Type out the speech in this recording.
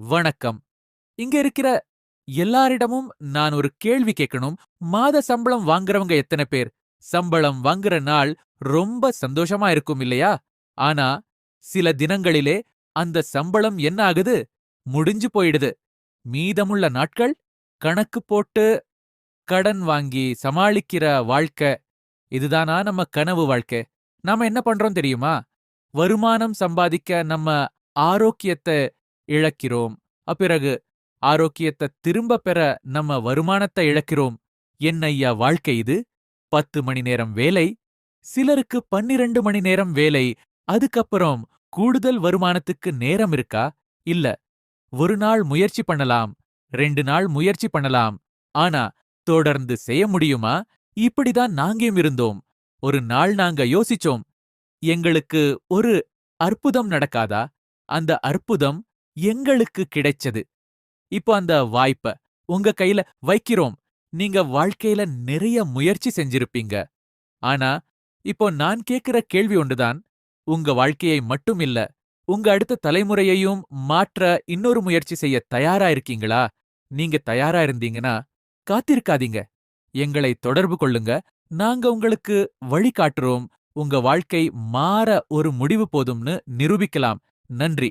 வணக்கம். இங்க இருக்கிற எல்லாரிடமும் நான் ஒரு கேள்வி கேட்கணும். மாத சம்பளம் வாங்குறவங்க எத்தன பேர்? சம்பளம் வாங்குற நாள் ரொம்ப சந்தோஷமா இருக்கும் இல்லையா? ஆனா, சில தினங்களிலே அந்த சம்பளம் என்ன ஆகுது? முடிஞ்சு போயிடுது. மீதமுள்ள நாட்கள் கணக்கு போட்டு கடன் வாங்கி சமாளிக்கிற வாழ்க்கை. இதுதானா நம்ம கனவு வாழ்க்கை? நாம என்ன பண்றோம் தெரியுமா? வருமானம் சம்பாதிக்க நம்ம ஆரோக்கியத்த இழக்கிறோம். பிறகு ஆரோக்கியத்த திரும்ப பெற நம்ம வருமானத்த இழக்கிறோம். என்ன ஐயா வாழ்க்கை இது? 10 மணி நேரம் வேலை, சிலருக்கு 12 மணி நேரம் வேலை. அதுக்கப்புறம் கூடுதல் வருமானத்துக்கு நேரம் இருக்கா? இல்ல. ஒரு நாள் முயற்சி பண்ணலாம், 2 நாள் முயற்சி பண்ணலாம். ஆனா, தொடர்ந்து செய்ய முடியுமா? இப்படிதான் நாங்கயும் இருந்தோம். ஒரு நாள் நாங்க யோசிச்சோம். எங்களுக்கு ஒரு அற்புதம் நடக்காதா? அந்த அற்புதம் எங்களுக்கு கிடைச்சது. இப்போ அந்த வாய்ப்ப உங்க கையில வைக்கிறோம். நீங்க வாழ்க்கையில நிறைய முயற்சி செஞ்சிருப்பீங்க. ஆனா, இப்போ நான் கேக்குற கேள்வி ஒன்றுதான். உங்க வாழ்க்கையை மட்டும் இல்ல, உங்க அடுத்த தலைமுறையையும் மாற்ற இன்னொரு முயற்சி செய்ய தயாரா இருக்கீங்களா? நீங்க தயாரா இருந்தீங்கன்னா, காத்திருக்காதீங்க. எங்களை தொடர்பு கொள்ளுங்க. நாங்க உங்களுக்கு வழிகாட்டுறோம். உங்க வாழ்க்கை மாற ஒரு முடிவு போதும்னு நிரூபிக்கலாம். நன்றி.